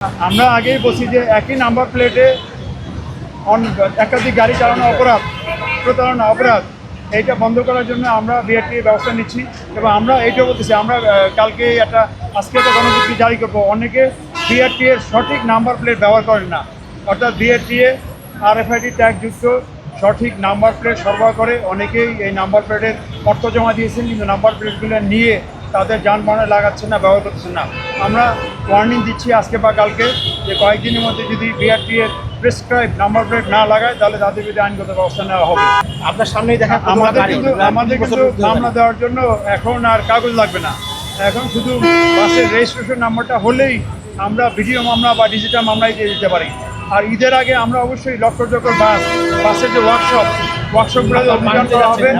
আমরা আগেই বলছি যে একই নাম্বার প্লেটে একাধিক গাড়ি চালানো অপরাধ, প্রতারণা অপরাধ, এইটা বন্ধ করার জন্য আমরা বিআরটি ব্যবস্থা নিচ্ছি। এবং আমরা এইটা বলতেছি, আমরা কালকে আজকে একটা গণবিজ্ঞপ্তি জারি করবো। অনেকে বিআরটি এর সঠিক নাম্বার প্লেট ব্যবহার করেন না, অর্থাৎ বিআরটি আরএফআইডি ট্যাগযুক্ত সঠিক নাম্বার প্লেট সরবরাহ করে। অনেকেই এই নাম্বার প্লেটের অর্থ জমা দিয়েছেন, কিন্তু নাম্বার প্লেটগুলো নিয়ে তাদের যানবাহনে লাগাচ্ছেন না, ব্যবহার করতেছেন না। আমরা ওয়ার্নিং দিচ্ছি আজকে বা কালকে যে কয়েকদিনের মধ্যে যদি বিআরটি এর প্রেসক্রাইব নাম্বার প্লেট না লাগায় তাহলে তাদের বিরুদ্ধে আইনগত ব্যবস্থা নেওয়া হবে। আপনার সামনেই দেখা আমাদের কিন্তু মামলা দেওয়ার জন্য এখন আর কাগজ লাগবে না। এখন শুধু বাসের রেজিস্ট্রেশন নাম্বারটা হলেই আমরা ভিডিও মামলা বা ডিজিটাল মামলায় দিয়ে দিতে পারি। আর ঈদের আগে আমরা অবশ্যই লক্ষ বাসের যে ওয়ার্কশপগুলো অভিযান করা হবে।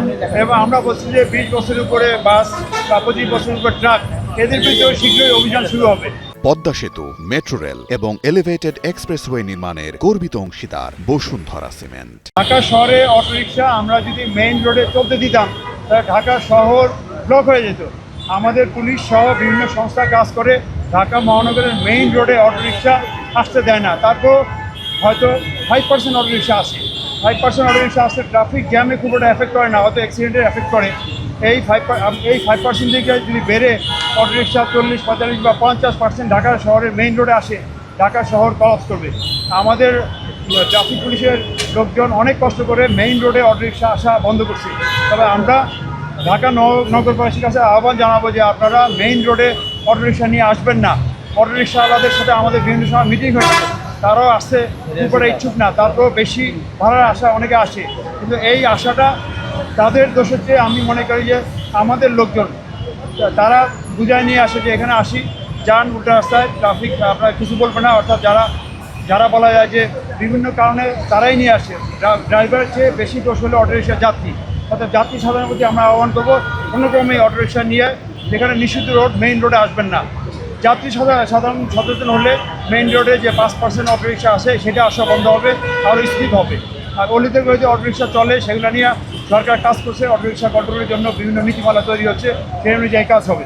এবং আমরা বলছি যে 20 বছরের উপরে বাস বা 25 বছরের উপরে ট্রাক, এদের বিরুদ্ধে শীঘ্রই অভিযান শুরু হবে। পদ্মা সেতু, মেট্রো রেল এবং এলিভেটেড এক্সপ্রেসওয়ে নির্মাণের গর্বিত অংশীদার বসুন্ধরা সিমেন্ট। ঢাকা শহরে অটোরিকশা আমরা যদি মেইন রোডে চলতে দিতাম তাহলে ঢাকা শহর ব্লক হয়ে যেত। আমাদের পুলিশ সহ বিভিন্ন সংস্থা কাজ করে ঢাকা মহানগরের মেইন রোডে অটোরিকশা আসতে দেয় না। তারপর হয়তো 5% অটোরিকশা আসে, 5% অটোরিকশা আসলে ট্রাফিক জ্যামে খুব একটা এফেক্ট করে না, হয়তো অ্যাক্সিডেন্টের এফেক্ট করে। এই 5% থেকে যদি বেড়ে অটোরিকশা 40, 45 বা 50% ঢাকা শহরের মেইন রোডে আসে, ঢাকা শহর কলাপস করবে। আমাদের ট্রাফিক পুলিশের লোকজন অনেক কষ্ট করে মেইন রোডে অটোরিকশা আসা বন্ধ করছে। তবে আমরা ঢাকা নগরবাসীর কাছে আহ্বান জানাবো যে আপনারা মেইন রোডে অটোরিকশা নিয়ে আসবেন না। অটোরিকশাওয়ালাদের সাথে আমাদের বিভিন্ন সময় মিটিং হয়েছে, তারাও আসতে উপরে ইচ্ছুক না। তারপর বেশি ভাড়ার আশা অনেকে আসে, কিন্তু এই আশাটা তাদের দোষের চেয়ে আমি মনে করি যে আমাদের লোকজন তারা বুঝায় নিয়ে আসে যে এখানে আসি, যান উল্টা রাস্তায়, ট্রাফিক আপনারা কিছু বলবে না। অর্থাৎ যারা বলা যায় যে বিভিন্ন কারণে তারাই নিয়ে আসে। ড্রাইভারের চেয়ে বেশি দোষ হলে অটোরিকশা যাত্রী। অর্থাৎ যাত্রী সাধারণের প্রতি আমরা আহ্বান করবো কোনো ক্রমে অটোরিকশা নিয়ে যেখানে নিষিদ্ধ রোড মেইন রোডে আসবেন না। যাত্রী সাধারণ সচেতন হলে মেইন রোডে যে 5% অটোরিকশা আছে সেটা আসা বন্ধ হবে, আরও স্পিড হবে। আর অলিতে গলিতে অটোরিকশা চলে, সেগুলো নিয়ে সরকার কাজ করছে। অটোরিকশা কন্ট্রোলের জন্য বিভিন্ন নীতিমালা তৈরি হচ্ছে, সেই অনুযায়ী কাজ হবে।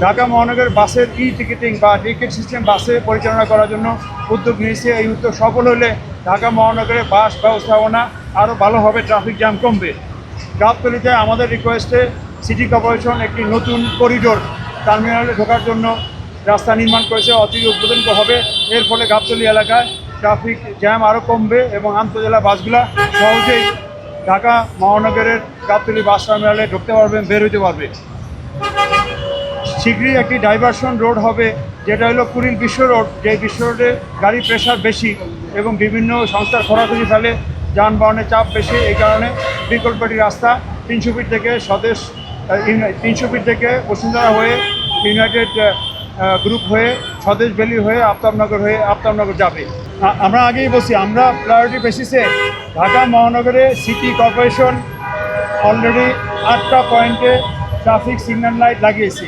ঢাকা মহানগর বাসের টিকিটিং বা টিকিট সিস্টেম বাসে পরিচালনা করার জন্য উদ্যোগ নিয়েছে। এই উদ্যোগ সফল হলে ঢাকা মহানগরে বাস ব্যবস্থাপনা আরও ভালো হবে, ট্রাফিক জ্যাম কমবে। গাবতলীতে আমাদের রিকোয়েস্টে সিটি কর্পোরেশন একটি নতুন করিডোর টার্মিনালে ঢোকার জন্য রাস্তা নির্মাণ করেছে, অচিরে উদ্বোধন হবে। এর ফলে গাবতলী এলাকায় ট্রাফিক জ্যাম আরও কমবে এবং আন্তঃজেলা বাসগুলা সহজেই ঢাকা মহানগরের গাবতলী বাস টার্মিনালে ঢুকতে পারবে, বের হইতে পারবে। শীঘ্রই একটি ডাইভারশন রোড হবে, যেটা হলো কুড়িল বিশ্ব রোড। যে বিশ্ব রোডে গাড়ি প্রেশার বেশি এবং বিভিন্ন সংস্থার খোরাখুরি ফেলে, যানবাহনের চাপ বেশি। এই কারণে বিকল্পটি রাস্তা 300 ফিট থেকে 300 ফিট থেকে বসুন্ধরা হয়ে ইউনাইটেড গ্রুপ হয়ে স্বদেশ ভ্যালি হয়ে আফতাবনগর যাবে। আমরা আগেই বলছি, আমরা প্রায়োরিটি বেসিসে ঢাকা মহানগরে সিটি কর্পোরেশন অলরেডি 8টা পয়েন্টে ট্রাফিক সিগন্যাল লাইট লাগিয়েছি।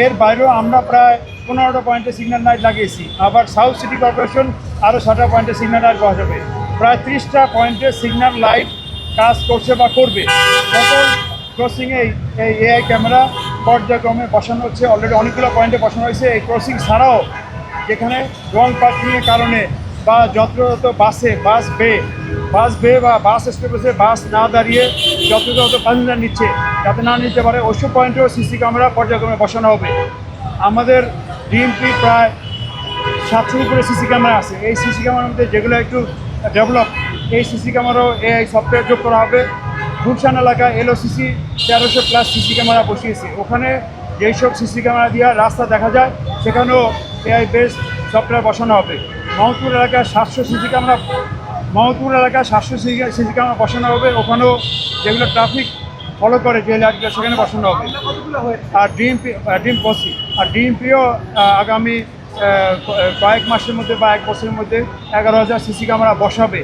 এর বাইরেও আমরা প্রায় 15টা পয়েন্টে সিগন্যাল লাইট লাগিয়েছি। আবার সাউথ সিটি কর্পোরেশন আরও 6টা পয়েন্টে সিগন্যাল লাইট বসাবে। প্রায় 30টা পয়েন্টে সিগন্যাল লাইট কাজ করছে বা করবে। সকল ক্রসিংয়ে এই এআই ক্যামেরা পর্যায়ক্রমে বসানো হচ্ছে। অলরেডি অনেকগুলো পয়েন্টে বসানো হয়েছে। এই ক্রসিং ছাড়াও যেখানে রং পার্কিংয়ের কারণে বা যত্রতত বাস বে বা বাস স্টপেজে বাস না দাঁড়িয়ে যত্রতত প্যাসেঞ্জার নিচ্ছে, যাতে না নিতে পারে, ওইসব পয়েন্টেও সিসি ক্যামেরা পর্যায়ক্রমে বসানো হবে। আমাদের ডিএমপি প্রায় 700 উপরে সিসি ক্যামেরা আছে। এই সিসি ক্যামেরার মধ্যে যেগুলো একটু ডেভেলপ, এই সিসি ক্যামেরাও এআই সফটওয়্যার যোগ করা হবে। গুলশান এলাকায় LOCC 1300+ সিসি ক্যামেরা বসিয়েছে। ওখানে যেই সব সিসি ক্যামেরা দিয়ে রাস্তা দেখা যায় সেখানেও এআই বেসড সফটওয়্যার বসানো হবে। মোহাম্মদপুর এলাকায় 700 সিসি ক্যামেরা বসানো হবে। ওখানেও যেগুলো ট্রাফিক ফলো করে যে লাইটগুলো সেখানে বসানো হবে। আর ডিএমপিও আগামী কয়েক মাসের মধ্যে বা 1 বছরের মধ্যে 11,000 সিসি ক্যামেরা বসাবে।